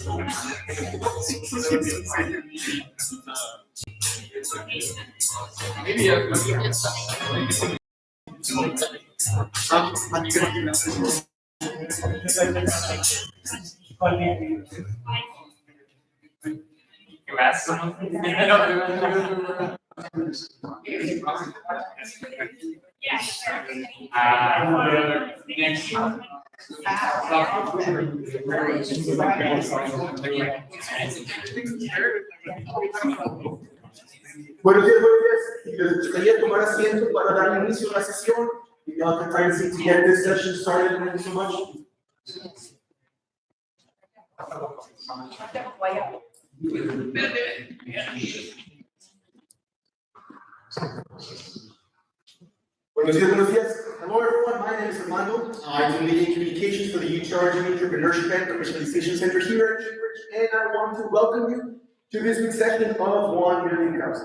Maybe next. Buenos días, buenos días. Les gustaría tomar asiento para dar inicio a la sesión. Y'all can try to get this session started. Thank you so much. Buenos días, buenos días. Hello everyone, my name is Armando. I do media communications for the UTR Entrepreneurship and Commercialization Center here at Cambridge, and I want to welcome you to this week's session of 1 Million Cups.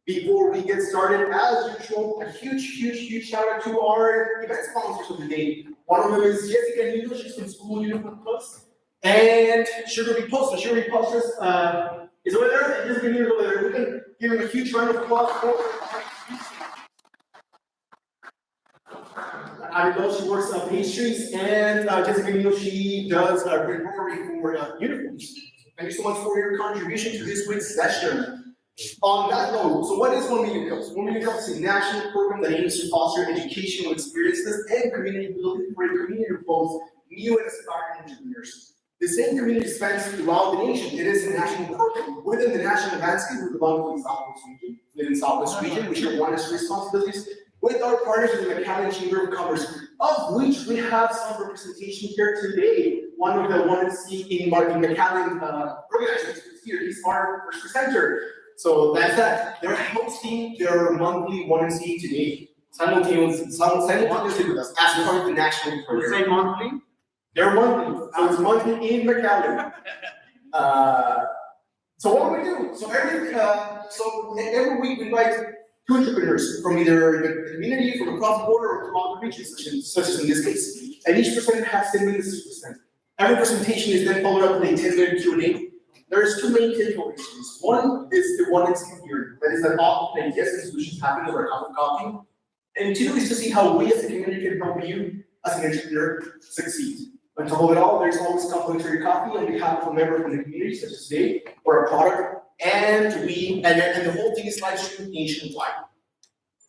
Before we get started, as usual, a huge shout out to our event sponsors of the day. One of them is Jessica Nino, she's from School Uniform Plus, and Sugary Posters. Sugary Posters is over there, and Jessica Nino is over there. We can give him a huge round of applause for I know she works on pastries, and Jessica Nino, she does embroidery for uniforms. Thank you so much for your contribution to this week's session. On that note, so what is 1 Million Cups? 1 Million Cups is a national program that aims to foster educational experiences and community building for a community of both new and aspiring entrepreneurs. The same community spans throughout the nation. It is a national program. Within the national landscape, we belong to the Southwest region. Within the Southwest region, we share one of the responsibilities with our partners in the McAllen Chamber of Commerce, of which we have some representation here today. One of the ones in Martin McAllen organizers is here. He's our first presenter. So that's that. They're hosting their monthly 1MC today. Simultaneously with us as part of the national program. Say monthly? They're monthly. So it's monthly in McAllen. So what do we do? So every week we invite two entrepreneurs from either the community, from across the border, or from other regions, such as in this case. And each presenter has 10 minutes to present. Every presentation is then followed up with a 10-minute Q&A. There's two main takeaways. One is the one that's here. That is that often ideas and solutions happen over a cup of coffee. And two is to see how we as a community can help you as an entrepreneur succeed. On top of it all, there's always complimentary coffee on behalf of a member from the community, such as today, or a product. And the whole thing is live streamed nationwide.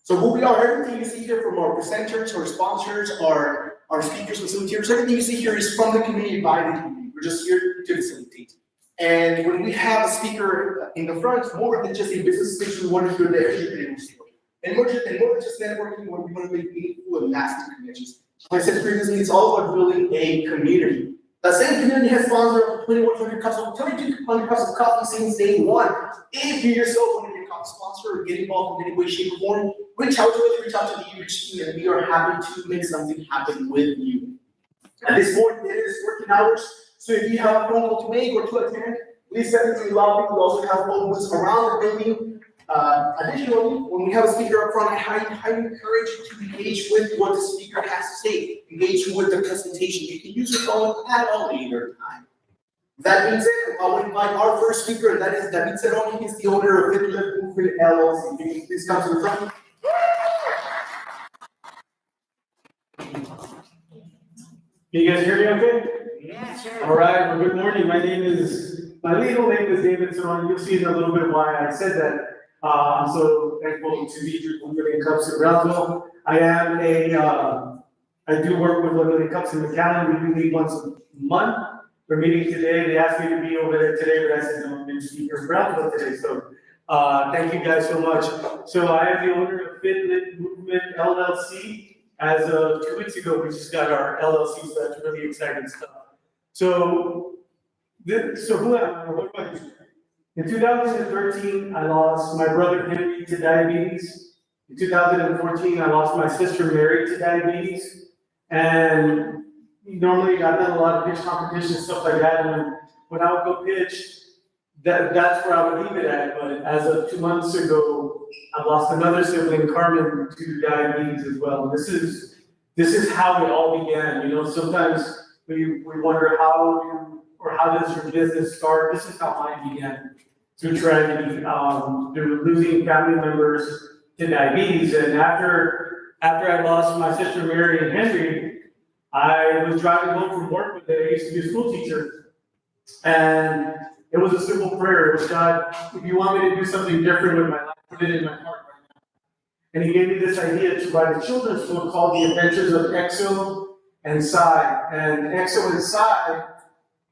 So who we are, everything you see here from our presenters, our sponsors, our speakers, facilitators, everything you see here is from the community, by the community. We're just here to facilitate. And when we have a speaker in the front, more than just a business pitch, we want to hear the entrepreneurial story. And more than just networking, what we want to make meaningful and lasting connections. Like I said previously, it's all about building a community. The same community has sponsored over 2,100 cups of 2,200 cups of coffee since day one. If you yourself want to be a coffee sponsor or get involved in any way, shape, or form, reach out to us, reach out to the UH team, and we are happy to make something happen with you. At this point, it is working hours. So if you have a phone call to make or to attend, please send it to the lobby. We also have phone booths around the building. Additionally, when we have a speaker up front, I highly encourage you to engage with what the speaker has to say. Engage with the presentation. You can use your phone at all later time. That being said, I would invite our first speaker, and that is David Cerrone. He's the owner of Million Movement LLC. Please come to the front. Can you guys hear me okay? Yeah, sure. All right, well, good morning. My legal name is David Cerrone. You'll see in a little bit why I said that. I'm so thankful to be here with 1 Million Cups in Brownsville. I do work with 1 Million Cups in McAllen. We do meet once a month. We're meeting today. They asked me to be over there today, but I said, no, I'm going to be here in Brownsville today. So thank you guys so much. So I am the owner of Million Movement LLC. As of 2 weeks ago, we just got our LLC, so that's really exciting stuff. So who am I? What do I do? In 2013, I lost my brother Henry to diabetes. In 2014, I lost my sister Mary to diabetes. And normally I've done a lot of pitch competitions, stuff like that. And when I would go pitch, that's where I would leave it at. But as of 2 months ago, I lost another sibling, Carmen, to diabetes as well. This is how it all began. You know, sometimes we wonder how or how does your business start? This is how mine began, through tragedy, through losing family members to diabetes. And after I lost my sister Mary and Henry, I was driving home from work one day. I used to be a school teacher, and it was a simple prayer. It was, God, if you want me to do something different with my life, put it in my heart right now. And he gave me this idea to write a children's book called The Adventures of Exo and Psy. And Exo and Psy,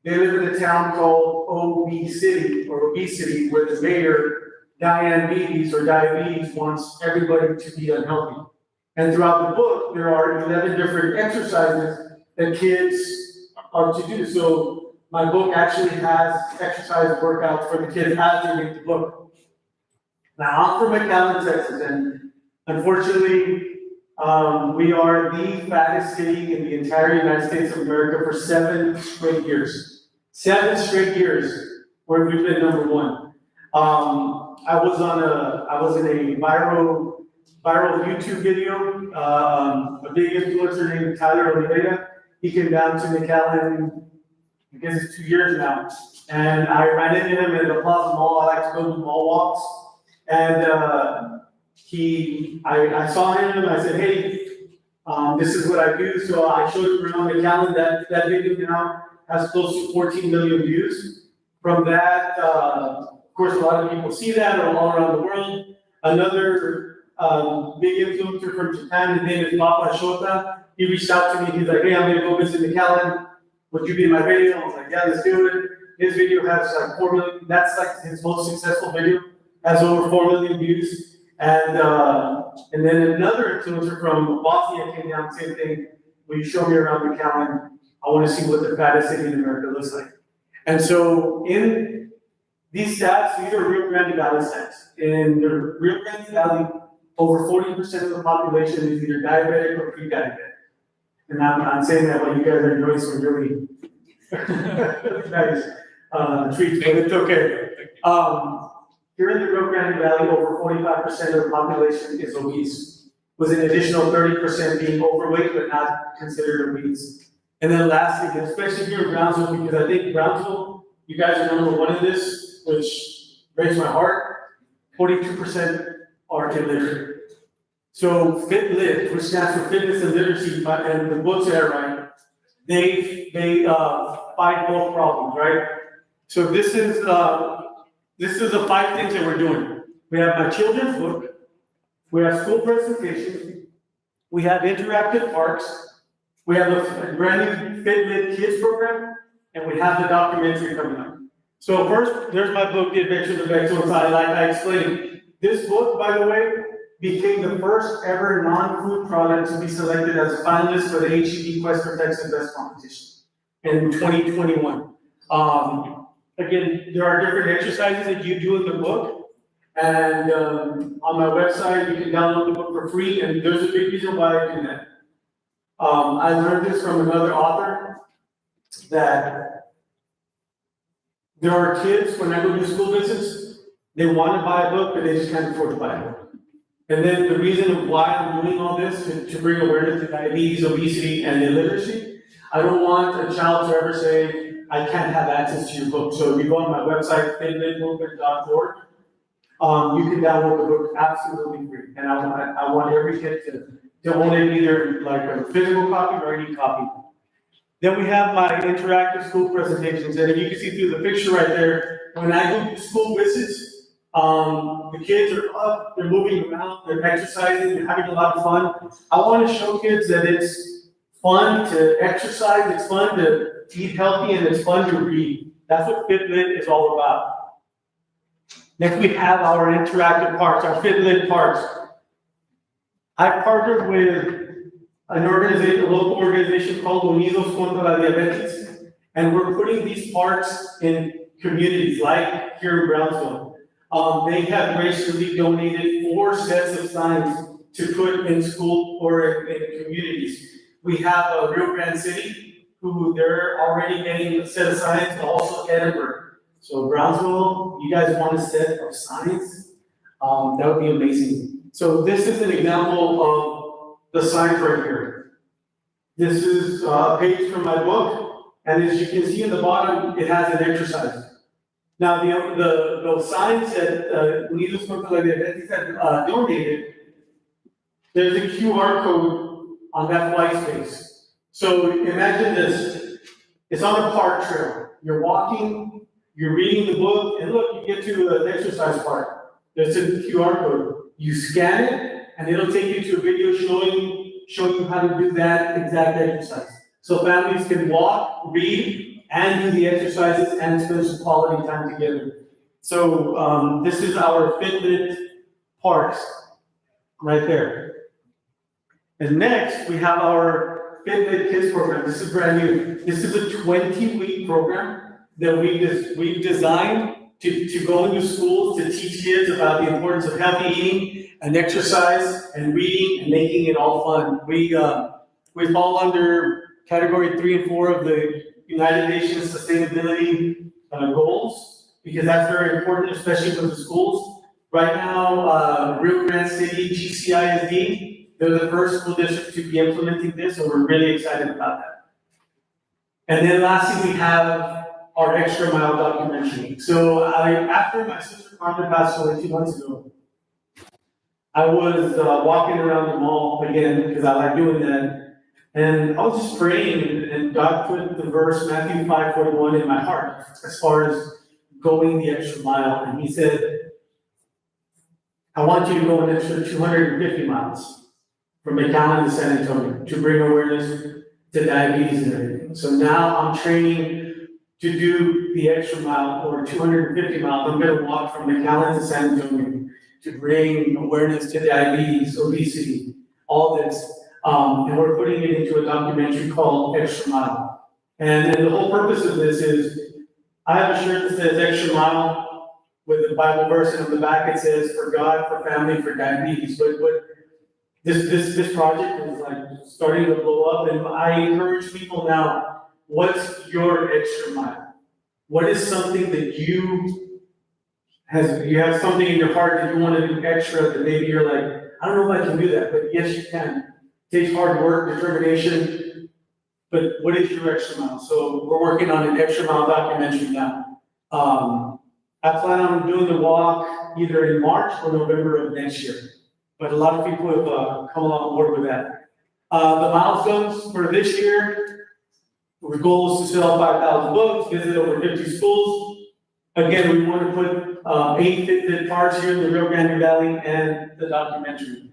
they live in a town called Obesity, where the mayor, Diane Beatties, or Diabetes, wants everybody to be unhealthy. And throughout the book, there are 11 different exercises that kids are to do. So my book actually has exercise workouts for the kids as they read the book. Now, I'm from McAllen, Texas, and unfortunately, we are the fattest city in the entire United States of America for 7 straight years. 7 straight years where we've been number one. I was in a viral YouTube video. A big influencer named Tyler Oliveira. He came down to McAllen, I guess it's 2 years now, and I ran into him at the Plaza Mall. I like to go do mall walks, and I saw him and I said, hey, this is what I do. So I showed him around McAllen. That video now has close to 14 million views. From that, of course, a lot of people see that all around the world. Another big influencer from Japan, his name is Papa Shota. He reached out to me. He's like, hey, I'm gonna go visit McAllen. Would you be in my video? I was like, yeah, let's do it. His video has like 4 million. That's like his most successful video. Has over 4 million views. And then another influencer from Bosnia came down, same thing. Will you show me around McAllen? I want to see what the fattest city in America looks like. And so in these stats, these are Rio Grande Valley stats. In the Rio Grande Valley, over 40% of the population is either diabetic or pre-diabetic. And I'm saying that while you guys are enjoying some really nice treats, but it's okay. Here in the Rio Grande Valley, over 45% of the population is obese, with an additional 30% being overweight but not considered obese. And then lastly, especially here in Brownsville, because I think Brownsville, you guys are number one in this, which breaks my heart, 42% are illiterate. So FitLit, which stands for Fitness and Literacy, and the books that I write, they fight both problems, right? So this is the 5 things that we're doing. We have my children's book, we have school presentations, we have interactive parks, we have a brand new FitLit Kids program, and we have the documentary coming up. So first, there's my book, The Adventures of Exo. Like I explained, this book, by the way, became the first ever non-food product to be selected as a finalist for the HEB Quest for Texas Best Competition in 2021. Again, there are different exercises that you do in the book, and on my website, you can download the book for free, and there's a big reason why I do that. I learned this from another author, that there are kids, when I go do school visits, they want to buy a book, but they just can't afford to buy a book. And then the reason of why I'm doing all this is to bring awareness to diabetes, obesity, and illiteracy. I don't want a child to ever say, I can't have access to your book. So if you go on my website, fitlitmovement.org, you can download the book absolutely free. And I want every kid to own it, either like a physical copy or any copy. Then we have my interactive school presentations. And if you can see through the picture right there, when I go to school visits, the kids are up, they're moving around, they're exercising, they're having a lot of fun. I want to show kids that it's fun to exercise, it's fun to eat healthy, and it's fun to read. That's what FitLit is all about. Next, we have our interactive parks, our FitLit parks. I partnered with an organization, a local organization called Unidos contra la Diabetes, and we're putting these parks in communities like here in Brownsville. They have graciously donated 4 sets of signs to put in school or in communities. We have Rio Grande City, who they're already getting a set of signs, and also Edinburgh. So Brownsville, you guys want a set of signs? That would be amazing. So this is an example of the signs right here. This is a page from my book. And as you can see in the bottom, it has an exercise. Now, the signs that Unidos contra la Diabetes had donated, there's a QR code on that white space. So imagine this, it's on a park trail. You're walking, you're reading the book, and look, you get to the exercise part. There's a QR code. You scan it, and it'll take you to a video showing you how to do that exact exercise. So families can walk, read, and do the exercises and spend some quality time together. So this is our Fitbit parks right there. And next, we have our Fitbit Kids program. This is brand new. This is a 20-week program that we've designed to go into schools to teach kids about the importance of healthy eating and exercise and reading and making it all fun. We fall under category 3 and 4 of the United Nations Sustainability Goals, because that's very important, especially with the schools. Right now, Rio Grande City GCISD, they're the first school district to be implementing this, so we're really excited about that. And then lastly, we have our Extra Mile documentary. So after my sister Carmen passed away 2 months ago, I was walking around the mall again, because I like doing that. And I was just praying, and God put the verse Matthew 5:41 in my heart as far as going the extra mile. And He said, I want you to go an extra 250 miles from McAllen to San Antonio to bring awareness to diabetes and everything. So now I'm training to do the extra mile, or 250 miles. I'm going to walk from McAllen to San Antonio to bring awareness to diabetes, obesity, all this. And we're putting it into a documentary called Extra Mile. And the whole purpose of this is, I have a shirt that says Extra Mile with a Bible verse, and on the back it says, for God, for family, for diabetes. But this project is like starting to blow up, and I encourage people now, what's your extra mile? What is something that you have something in your heart that you want to do extra, that maybe you're like, I don't know if I can do that, but yes, you can. It takes hard work, determination, but what is your extra mile? So we're working on an extra mile documentary now. I plan on doing the walk either in March or November of next year, but a lot of people have come on board with that. The milestones for this year, the goal is to sell 5,000 books, visit over 50 schools. Again, we want to put 8 Fitbit parks here in the Rio Grande Valley and the documentary.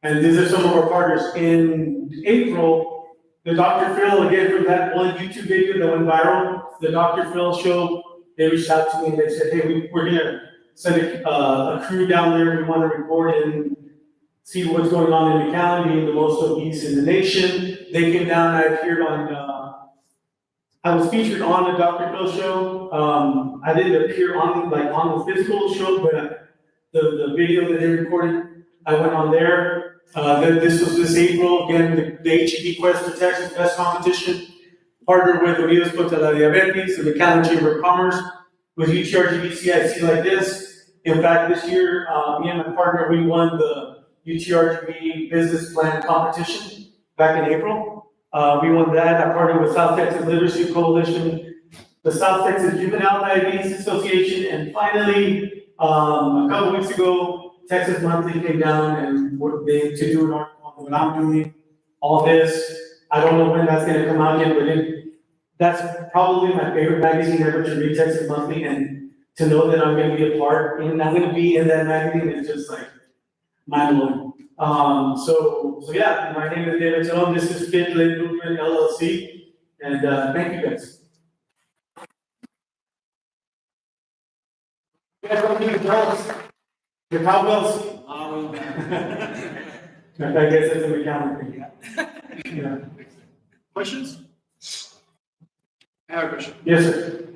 And these are some of our partners. In April, the Dr. Phil, again, from that one YouTube video that went viral, the Dr. Phil show, they reached out to me and they said, hey, we're gonna send a crew down there. We want to record and see what's going on in McAllen, being the most obese in the nation. They came down, I appeared on, I was featured on the Dr. Phil show. I didn't appear on the physical show, but the video that they recorded, I went on there. This was this April, again, the HEB Quest for Texas Best Competition, partnered with Unidos contra la Diabetes, the McAllen Chamber of Commerce, with UTRGV like this. In fact, this year, me and my partner, we won the UTRGV Business Plan Competition back in April. We won that. I partnered with South Texas Literacy Coalition, the South Texas Juvenile Diabetes Association, and finally, a couple weeks ago, Texas Monthly came down and to do an article on what I'm doing, all this. I don't know when that's going to come out yet, but that's probably my favorite magazine ever to read, Texas Monthly, and to know that I'm going to be a part, and I'm going to be in that magazine is just like mind-blowing. So yeah, my name is David Tone. This is Fit Live Movement LLC, and thank you guys. You guys want to do the drums? The cowbells? I guess it's a mechanic thing. Yeah. Questions? I have a question. Yes, sir.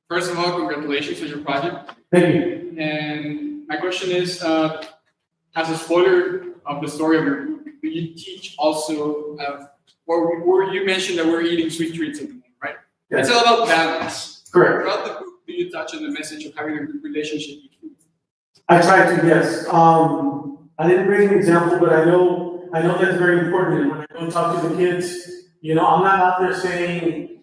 First of all, congratulations on your project. Thank you. And my question is, as a spoiler of the story of your book, do you teach also, you mentioned that we're eating sweet treats at the moment, right? Yes. It's all about balance. Correct. Throughout the book, do you touch on the message of having a good relationship with food? I tried to, yes. I didn't bring an example, but I know that's very important. And when I go talk to the kids, I'm not out there saying,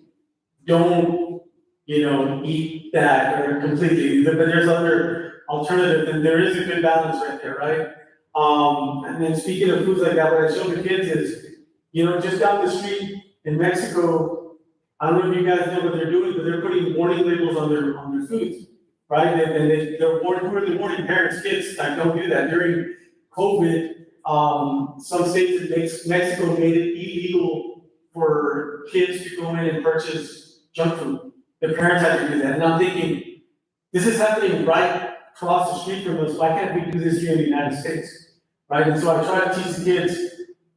don't, eat that or completely, but there's other alternatives, and there is a good balance right there, right? And then speaking of foods like that, what I show the kids is, just down the street in Mexico, I don't know if you guys know what they're doing, but they're putting warning labels on their foods, right? They're warning, who are they warning? Parents, kids, like, don't do that. During COVID, some states Mexico made it illegal for kids to go in and purchase junk food. The parents had to do that. And I'm thinking, this is happening right across the street from us. Why can't we do this here in the United States? Right? And so I try to teach the kids,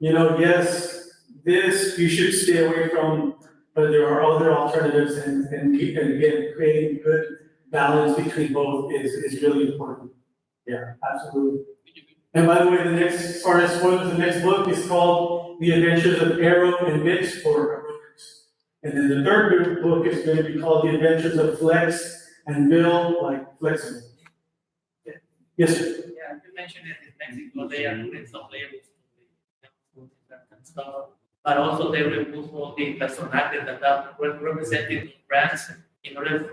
yes, this you should stay away from, but there are other alternatives, and again, creating good balance between both is really important. Yeah, absolutely. And by the way, as far as spoilers, the next book is called The Adventures of Arrow and Mitch for aerobics. And then the third book is going to be called The Adventures of Flex and Bill, like flexible. Yeah. Yes, sir. Yeah, you mentioned it in Mexico, they are putting some labels and stuff, but also they remove all the personality that are represented in brands in order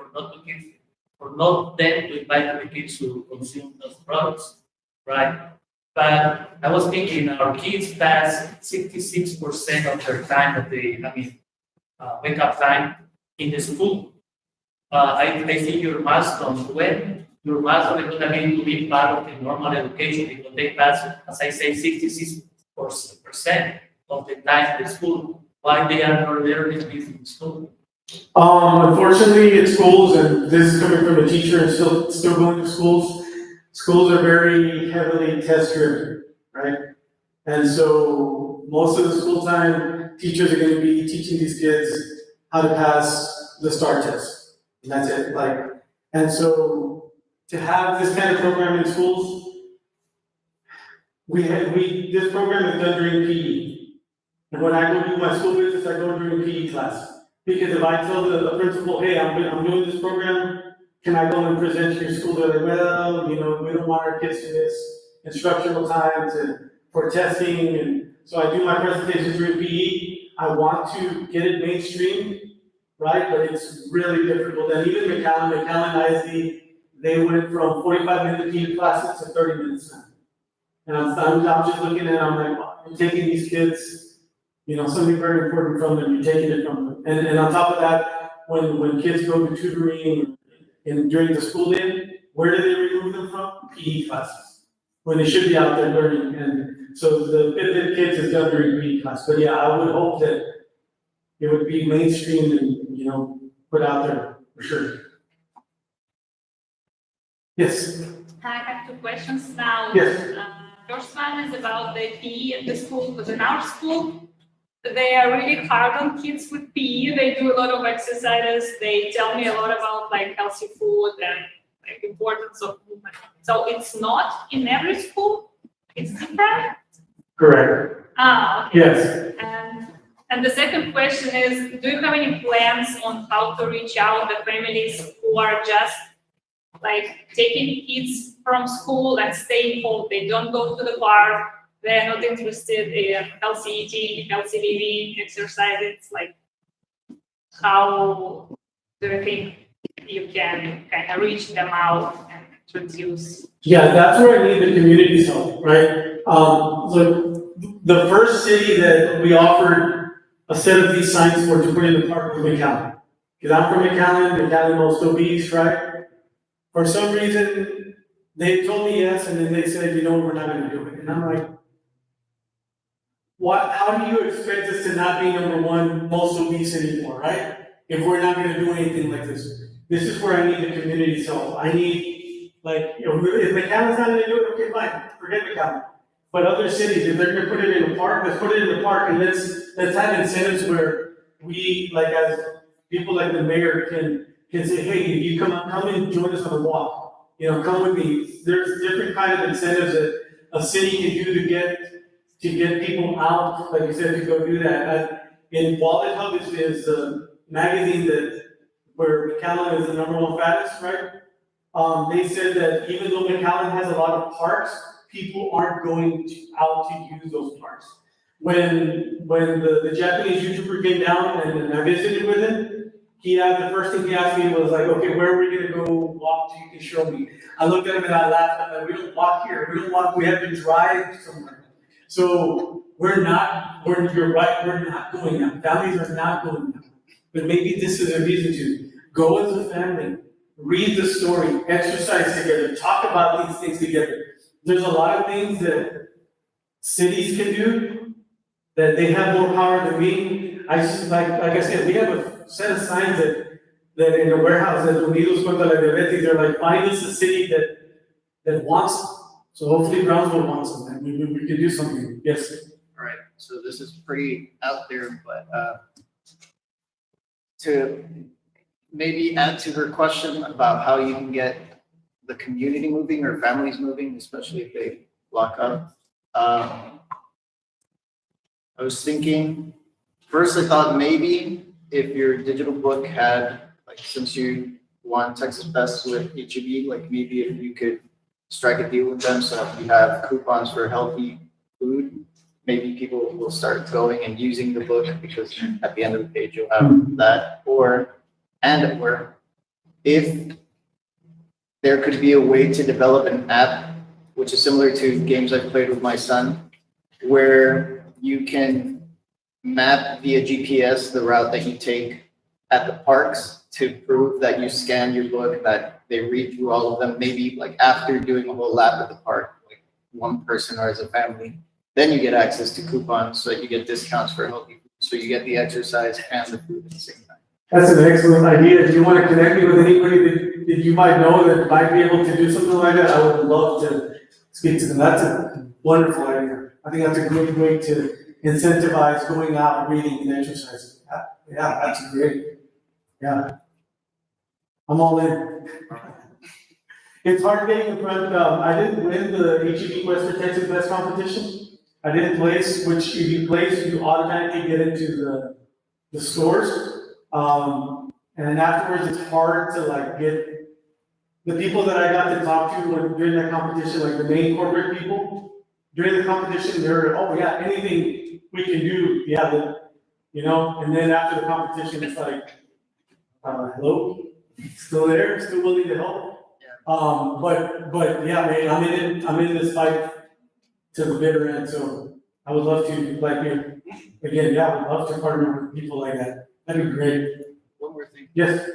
for not them to invite the kids to consume those products, right? But I was thinking our kids pass 66% of their time wake up time in the school. I think your milestones, when your milestone is going to be part of the normal education, because they pass, as I say, 66% of the time in the school. Why they are not learning this in school? Unfortunately, in schools, and this is coming from a teacher and still going to schools, schools are very heavily test driven, right? And so most of the school time, teachers are going to be teaching these kids how to pass the STAR test. And that's it. And so to have this kind of program in schools, this program is done during PE. And when I go do my school visits, I go during PE class. Because if I tell the principal, hey, I'm doing this program, can I go and present to your school? They're like, well, we don't want our kids to miss instructional times and for testing. And so I do my presentation during PE. I want to get it mainstream, right? But it's really difficult. And even McAllen ISD, they went from 45-minute PE classes to 30 minutes now. And I'm just looking at it, I'm like, wow, you're taking these kids, something very important from them, you're taking it from them. And on top of that, when kids go to tutoring and during the school day, where do they remove them from? PE classes, when they should be out there learning. And so the Fitbit kids is done during PE class. But yeah, I would hope that it would be mainstreamed and, put out there for sure. Yes. I have two questions now. Yes. First one is about the PE at the school, because in our school, they are really hard on kids with PE. They do a lot of exercises. They tell me a lot about healthy food and importance of movement. So it's not in every school. It's different. Correct. Okay. Yes. And the second question is, do you have any plans on how to reach out the families who are just taking kids from school and staying home? They don't go to the park. They're not interested in healthy eating, healthy living, exercise. It's how do you think you can kind of reach them out and introduce? Yeah, that's where I need the community's help, right? So the first city that we offered a set of these signs for to put in the park was McAllen. Because I'm from McAllen most obese, right? For some reason, they told me yes, and then they said, we're not going to do it. And I'm like, how do you expect us to not be number one most obese anymore, right? If we're not going to do anything like this. This is where I need the community's help. I need, if McAllen's not going to do it, okay, fine, forget McAllen. But other cities, if they're going to put it in a park, let's put it in the park, and let's have incentives where we, as people like the mayor can say, hey, you come and join us on a walk. Come with me. There's different kind of incentives that a city can do to get people out, like you said, to go do that. In Wallet Hub is a magazine where McAllen is the #1 fattest, right? They said that even though McAllen has a lot of parks, people aren't going out to use those parks. when the Japanese YouTuber came down and I visited with him, the first thing he asked me was like, okay, where are we gonna go walk to? You can show me. I looked at him and I laughed. I'm like, we don't walk here. We don't walk. We have to drive somewhere. So you're right. We're not going out. Families are not going out. But maybe this is a reason to go as a family, read the story, exercise together, talk about these things together. There's a lot of things that cities can do that they have more power than me. I just like I said, we have a set of signs that in the warehouse that Unidos contra la Diabetes, they're like, find us a city that wants them. So hopefully Brownsville wants them, and we can do something. Yes. All right, so this is pretty out there, but to maybe add to her question about how you can get the community moving or families moving, especially if they lock up. I was thinking, first I thought maybe if your digital book had, like, since you won Texas Best with HEB, like maybe if you could strike a deal with them, so if you have coupons for healthy food, maybe people will start going and using the book because at the end of the page you'll have that. Or if there could be a way to develop an app, which is similar to games I've played with my son, where you can map via GPS the route that you take at the parks to prove that you scan your book, that they read through all of them, maybe like after doing a whole lap at the park, like one person or as a family. Then you get access to coupons so that you get discounts for healthy food. So you get the exercise and the food at the same time. That's an excellent idea. If you want to connect me with anybody that you might know that might be able to do something like that, I would love to speak to them. That's a wonderful idea. I think that's a great way to incentivize going out, reading, and exercising. Yeah, that's great. Yeah. I'm all in. It's hard getting in front. I didn't win the HEB Western Texas Best competition. I didn't place, which if you place, you automatically get into the scores. And then afterwards, it's hard to like get the people that I got to talk to during that competition, like the main corporate people. During the competition, they're, oh yeah, anything we can do, yeah, you know. And then after the competition, it's like, hello, still there, still willing to help. But yeah, man, I'm in this fight to the bitter end. So I would love to, like you, again, yeah, I would love to partner with people like that. That'd be great. One more thing. Yes.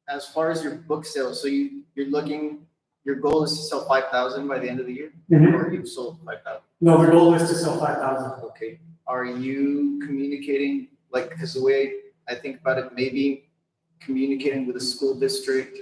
As far as your book sales, so you're looking, your goal is to sell 5,000 by the end of the year, or you've sold 5,000? No, the goal is to sell 5,000. Okay. Are you communicating, like, because the way I think about it, maybe communicating with a school district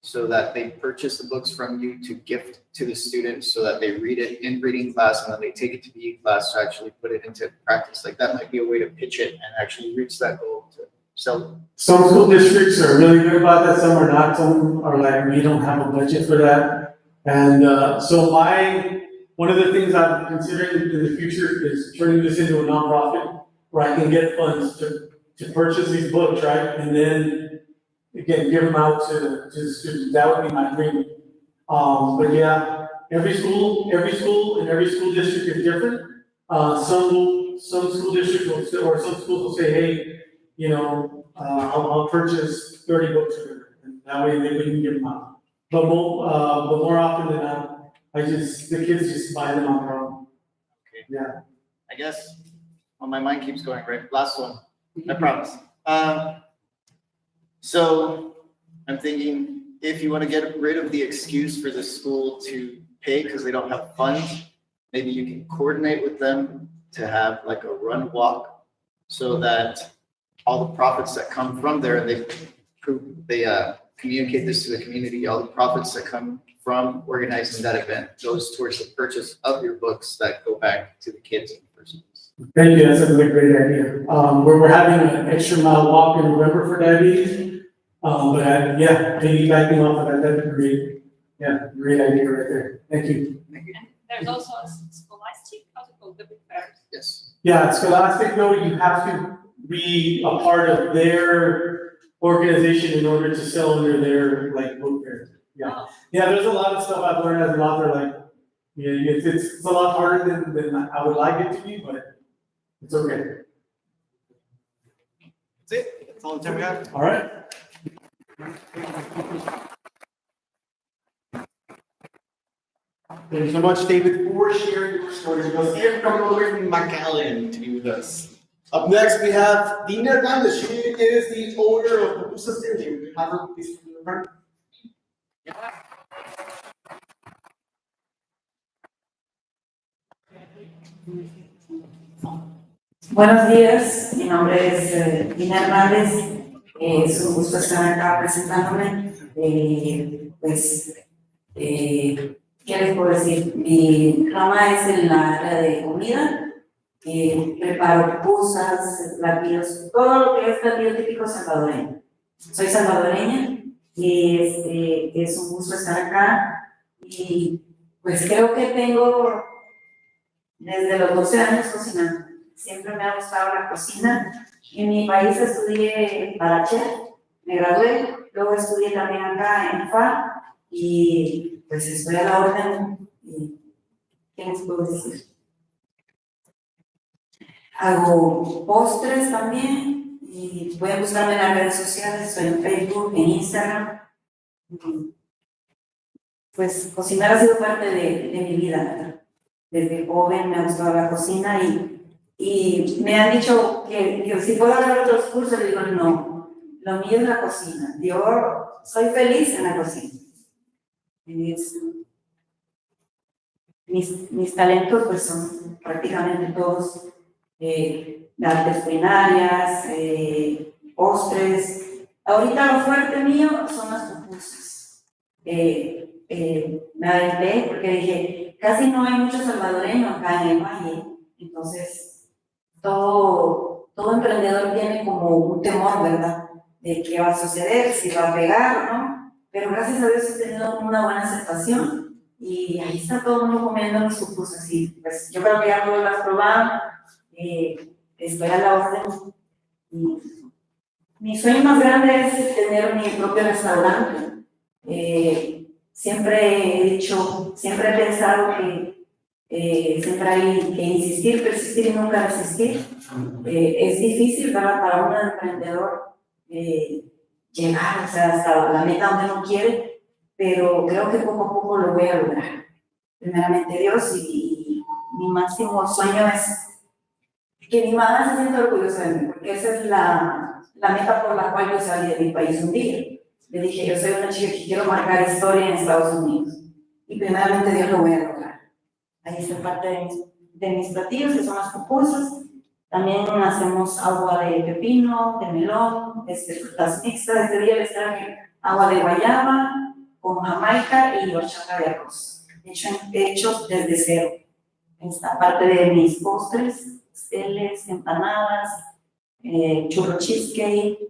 so that they purchase the books from you to gift to the students so that they read it in reading class and then they take it to PE class to actually put it into practice. Like that might be a way to pitch it and actually reach that goal to sell it. Some school districts are really good about that, some are not, some are like, we don't have a budget for that. And so one of the things I'm considering in the future is turning this into a nonprofit where I can get funds to purchase these books, right? And then, again, give them out to the students. That would be my dream. But yeah, every school and every school district is different. Some school districts will say, or some schools will say, hey, you know, I'll purchase 30 books for them, and that way we can give them out. But more often than not, the kids just buy them on their own. Okay. Yeah. I guess, well, my mind keeps going, right? Last one, I promise. So I'm thinking if you want to get rid of the excuse for the school to pay because they don't have funds, maybe you can coordinate with them to have like a run walk so that all the profits that come from there, they communicate this to the community, all the profits that come from organizing that event goes towards the purchase of your books that go back to the kids in the first place. Thank you, that's a really great idea. We're having an extra mile walk in November for diabetes. Yeah, piggybacking off of that, that'd be great. Yeah, great idea right there. Thank you. And there's also a scholastic, how's it called, the book fair? Yes. Yeah, Scholastic though, you have to be a part of their organization in order to sell under their like book fair. Yeah. Oh, Yeah, there's a lot of stuff I've learned as an author, like Yeah, it's a lot harder than I would like it to be, but it's okay. That's it. That's all the time we have. All right. Thank you so much, David, for sharing your stories with us and coming all the way from McAllen to be with us. Up next, we have Dina Hernandez. She is the owner of the Pusa Stadium. We have her please come to the front. Buenos días, mi nombre es Dina Hernández, es un gusto estar acá presentándome. ¿Qué les puedo decir? Mi rama es en la área de comida, preparo pupusas, platillos, todo lo que es platillo típico salvadoreño. Soy salvadoreña y es un gusto estar acá y pues creo que tengo desde los 12 años cocinando. Siempre me ha gustado la cocina. En mi país estudié para chef, me gradué, luego estudié también acá en FA y pues estoy a la orden. ¿Qué les puedo decir? Hago postres también y pueden buscarme en las redes sociales, estoy en Facebook, en Instagram. Pues cocinar ha sido parte de mi vida, ¿verdad? Desde joven me ha gustado la cocina y me han dicho que si puedo dar otros cursos, le digo no, lo mío es la cocina. Yo soy feliz en la cocina. Mis talentos pues son prácticamente todos artes culinarias, postres. Ahorita lo fuerte mío son las pupusas. Me aventé porque dije, casi no hay mucho salvadoreño acá en el valle, entonces todo emprendedor tiene como un temor, ¿verdad? De qué va a suceder, si va a pegar, ¿no? Pero gracias a Dios he tenido una buena aceptación y ahí está todo el mundo comiendo mis pupusas y pues yo creo que ya todos las probaron, estoy a la orden. Y mi sueño más grande es tener mi propio restaurante. Siempre he dicho, siempre he pensado que siempre hay que insistir, persistir y nunca desistir. Es difícil para un emprendedor llegar, o sea, hasta la meta donde uno quiere, pero creo que poco a poco lo voy a lograr. Primeramente Dios y mi máximo sueño es que mi mamá se sienta orgullosa de mí, porque esa es la meta por la cual yo salí de mi país un día. Le dije, yo soy una chica que quiero marcar historia en Estados Unidos. Y primeramente Dios lo voy a lograr. Ahí está parte de mis platillos, que son las pupusas. También hacemos agua de pepino, de melón, frutas mixtas. Este día les traje agua de guayaba con jamaica y horchata de arroz. Hechos desde cero. Esta parte de mis postres, pasteles, empanadas, churro cheesecake.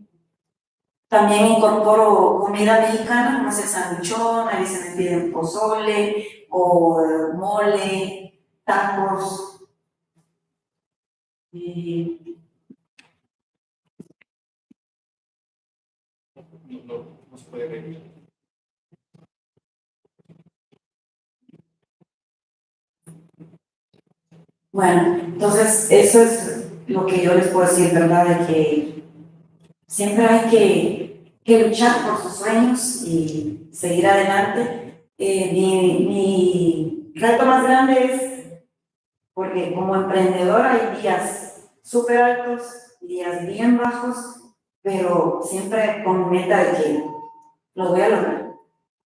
También incorporo comida mexicana, como es el sanduchón, a veces me piden pozole o mole, tacos. No se puede ver. Bueno, entonces eso es lo que yo les puedo decir, ¿verdad? De que siempre hay que luchar por sus sueños y seguir adelante. Mi reto más grande es, porque como emprendedor hay días súper altos, días bien bajos, pero siempre con meta de que lo voy a lograr.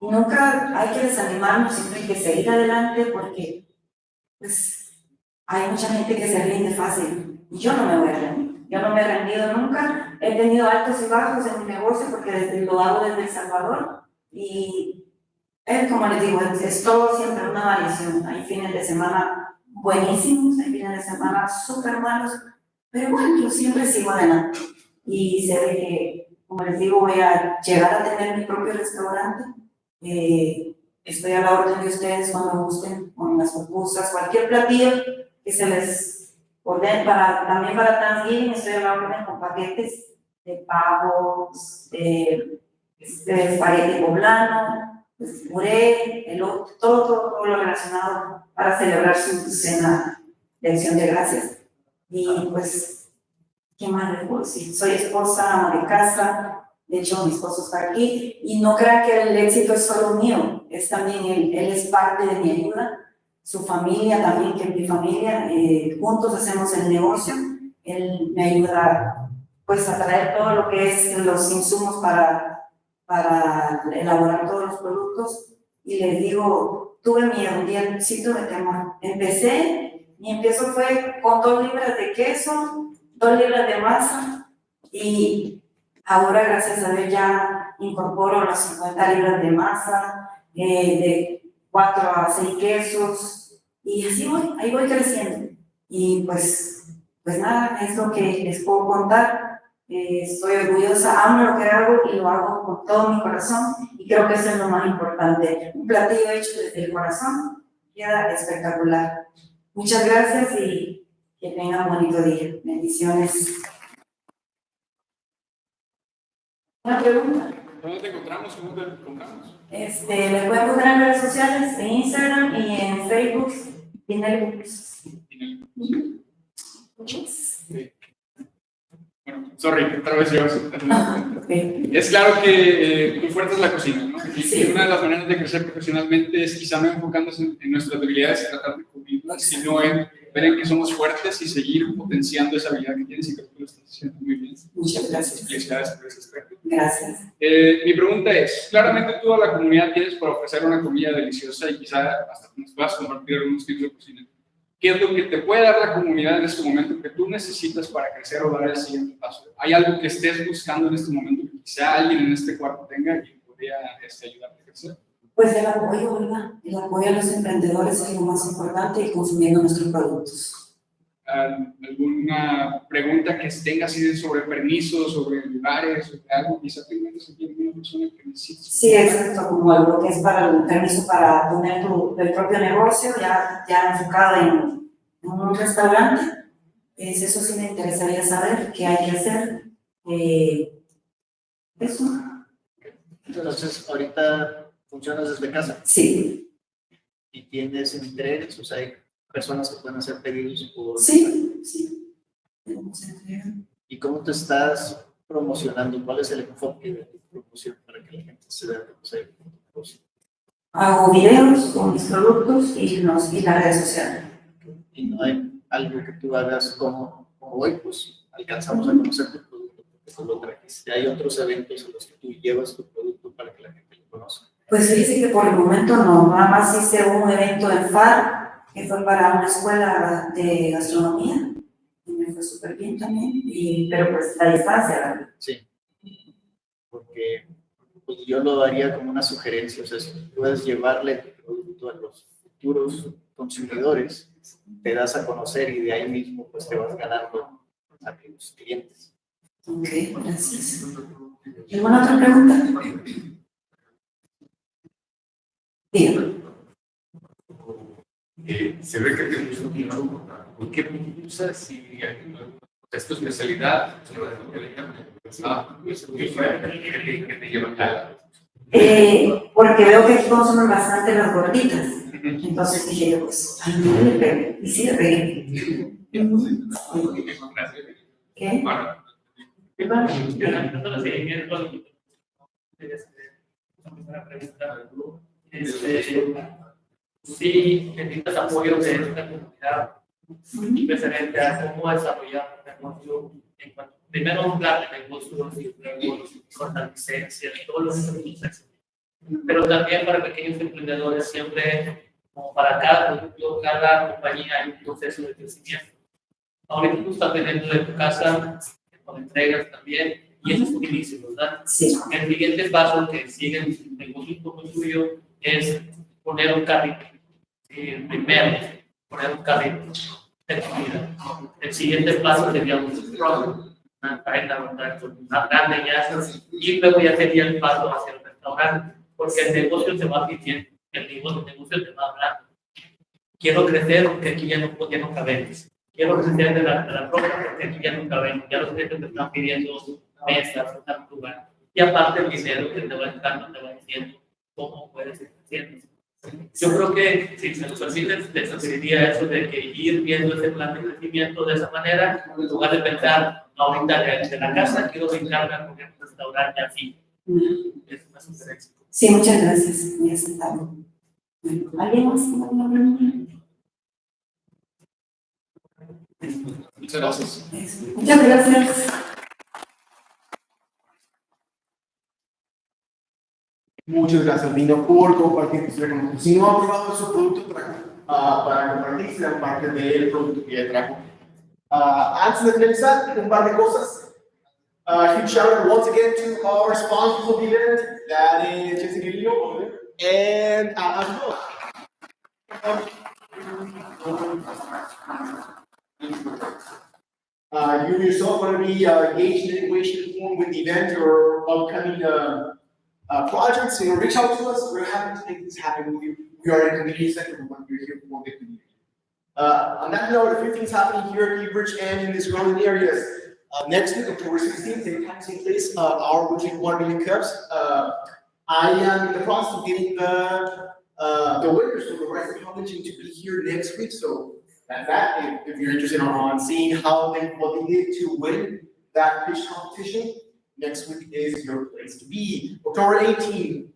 Y nunca hay que desanimarnos, siempre hay que seguir adelante porque pues, hay mucha gente que se rinde fácil y yo no me voy a rendir. Yo no me he rendido nunca. He tenido altos y bajos en mi negocio porque lo hago desde El Salvador y como les digo, es todo siempre una variación. Hay fines de semana buenísimos, hay fines de semana súper malos, pero bueno, yo siempre sigo adelante y sé de que, como les digo, voy a llegar a tener mi propio restaurante. Estoy a la orden de ustedes cuando gusten con las pupusas, cualquier platillo que se les ordene, también para Thanksgiving estoy a la orden con paquetes de pavos, de espagueti poblano, pues, puré, elote, todo lo relacionado para celebrar su cena de acción de gracias. Y pues, ¿qué más les puedo decir? Soy esposa, ama de casa, de hecho mi esposo está aquí, y no crean que el éxito es solo mío, es también él es parte de mi ayuda, su familia también, que es mi familia, juntos hacemos el negocio, él me ayuda pues a traer todo lo que es los insumos para elaborar todos los productos, y les digo, tuve miedo, un día sí tuve temor, mi empiezo fue con 2 libras de queso, 2 libras de masa, y ahora gracias a Dios ya incorporo las 50 libras de masa, de 4 a 6 quesos, y así voy, ahí voy creciendo. Y pues nada, es lo que les puedo contar. Estoy orgullosa, amo lo que hago y lo hago con todo mi corazón, y creo que eso es lo más importante. Un platillo hecho desde el corazón queda espectacular. Muchas gracias y que tengan un bonito día. Bendiciones. ¿Una pregunta? ¿Dónde te encontramos? ¿Cómo te encontramos? Me pueden encontrar en redes sociales, en Instagram y en Facebook. Million Cups. Bueno, sorry, otra vez yo. Okay. Es claro que tu fuerte es la cocina, ¿no? Y Sí. una de las maneras de crecer profesionalmente es quizá no enfocándose en nuestras debilidades y tratar de cubrirlas, sino en ver en qué somos fuertes y seguir potenciando esa habilidad que tienes, y creo que lo estás haciendo muy bien. Muchas gracias. Felicidades por ese aspecto. Gracias. Mi pregunta es, claramente toda la comunidad tienes para ofrecer una comida deliciosa y quizá hasta nos puedas compartir algunos tips de cocina. ¿Qué es lo que te puede dar la comunidad en este momento que tú necesitas para crecer o dar el siguiente paso? ¿Hay algo que estés buscando en este momento que quizá alguien en este cuarto tenga y podría ayudarte a crecer? Pues el apoyo, ¿verdad? El apoyo a los emprendedores es lo más importante, y consumiendo nuestros productos. ¿Alguna pregunta que tenga así sobre permisos, sobre lugares, sobre algo? Quizá tengas aquí alguna persona que necesite. Sí, exacto, como algo que es para el permiso para poner el propio negocio, ya enfocado en un restaurante. Eso sí me interesaría saber qué hay que hacer. Eso. Entonces, ahorita funcionas desde casa Sí, y tienes entregas, o sea, hay personas que pueden hacer pedidos por... sí. ¿Y cómo te estás promocionando? ¿Cuál es el enfoque de tu promoción para que la gente se dé a conocer tu negocio? Hago videos con mis productos y las redes sociales. Y no hay algo que tú hagas como hoy, pues alcanzamos a conocer tu producto porque tú lo trajiste. Hay otros eventos en los que tú llevas tu producto para que la gente lo conozca. Pues dice que por el momento no, nada más hice un evento en FAR, que fue para una escuela de gastronomía, y me fue súper bien también, pero pues la distancia, ¿verdad? Sí, porque pues, yo lo haría como una sugerencia, o sea, si puedes llevarle tu producto a los futuros consumidores, te das a conocer y de ahí mismo pues te vas ganando a tus clientes. Ok, gracias. ¿Alguna otra pregunta? Dígame. Se ve que te gusta mucho. ¿Por qué usas si es tu especialidad? ¿Qué te lleva acá? Porque veo que aquí consumen bastante las gorditas. Entonces dije yo, pues, ay, no le pegué. Y sí le pegué. ¿Qué? Sí, necesitas apoyo de esta comunidad referente a cómo desarrollar un negocio en cuanto, primero un plan de negocios y luego con las licencias, todo lo que se hace. Pero también para pequeños emprendedores siempre, como para cada producto, cada compañía hay un proceso de crecimiento. Ahorita tú estás vendiendo de tu casa, con entregas también, y eso es un inicio, ¿verdad? Sí. El siguiente paso que sigue el negocio como el tuyo es poner un carrito. Primero, poner un carrito de comida. El siguiente paso sería un truck, una cadena una grande ya, y luego ya sería el paso hacia el restaurante, porque el negocio se va pidiendo, el negocio se va hablando. Quiero crecer porque aquí ya no cabemos. Quiero crecer de la propia porque aquí ya no cabemos. Ya los clientes te están pidiendo mesas, un lugar. Y aparte el dinero que te va entrando te va diciendo, cómo puedes ir haciendo. Yo creo que, si me lo permites, te sugeriría eso de que ir viendo ese plan de crecimiento de esa manera, en lugar de pensar ahorita de la casa, quiero brincarme a comer un restaurante así. Es una sugerencia. Sí, muchas gracias. Muy aceptado. ¿Alguien más? Muchas gracias. Muchas gracias. Muchas gracias, Dino, por compartir tu historia con nosotros. Si no ha probado su producto, para compartir, será parte del producto que ya trajo. Antes de finalizar, un par de cosas. Huge shout out once again to our sponsors of the event, that is Jessica Lino over there, and as well. You yourself want to be engaged in any way, shape, or form with the event or upcoming projects, reach out to us. We're happy to make this happen with you. We are a community center, we want you here for the community. On that note, a few things happening here at Ebridge and in the surrounding areas. Next week, October 16th, takes place our Would You 1 Million Cups. I am in the process of getting the winners from the rest of the competition to be here next week. So that's that. If you're interested on seeing what they did to win that pitch competition, next week is your place to be. October 18th.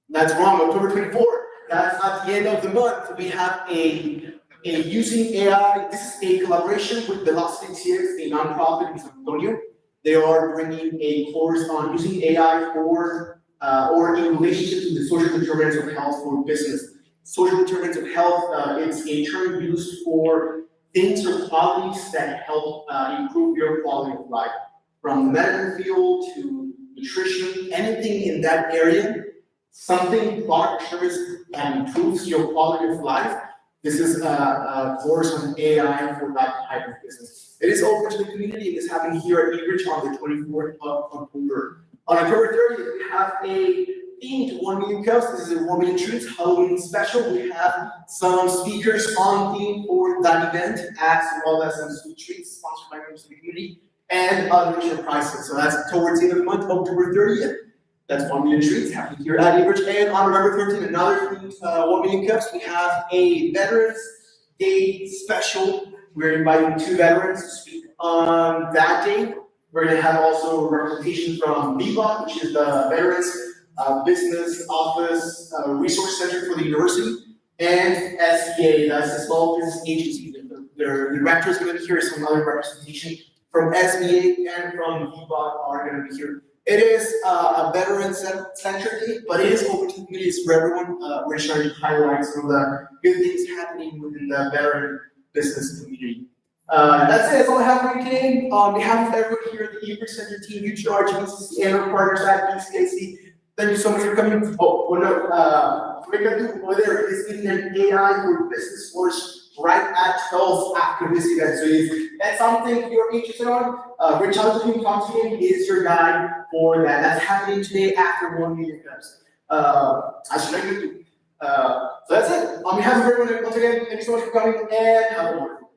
That's wrong. October 24th. That's at the end of the month. We have a using AI. This is a collaboration with Velocity TX, a nonprofit in San Antonio. They are bringing a course on using AI for or in relationship to the social determinants of health for business. Social determinants of health, it's a term used for things or qualities that help improve your quality of life. From the medical field to nutrition, anything in that area, something product service that improves your quality of life. This is a course on AI for that type of business. It is open to the community. It is happening here at Ebridge on the 24th of October. On October 30th, we have a themed 1 Million Cups. This is a 1 Million Treats Halloween special. We have some speakers on theme for that event, as well as some sweet treats sponsored by members of the community and donation prizes. So that's towards the end of the month, October 30th. That's 1 Million Treats happening here at Ebridge. And on November 13th, another themed 1 Million Cups. We have a Veterans Day special. We're inviting 2 veterans to speak on that day. We're going to have also representation from VBOT, which is the Veterans Business Office Resource Center for the University, and SBA, that's the Small Business Agency. Their directors are going to be here. Some other representation from SBA and from VBOT are going to be here. It is a veteran-centric day, but it is open to the community. It's for everyone. We're trying to highlight some of the good things happening within the veteran business community. That's it. That's all I have for you today. On behalf of everyone here at the Ebridge Center team, UTR, GCC, and our partners at BCAC, thank you so much for coming. Oh, well, no, over there is getting an AI for business course right at 12 after this event. So if that's something you're interested on, reach out to him, talk to him. He is your guide for that. That's happening today after 1 Million Cups. I should make it. So that's it. On behalf of everyone, once again, thank you so much for coming and have a wonderful.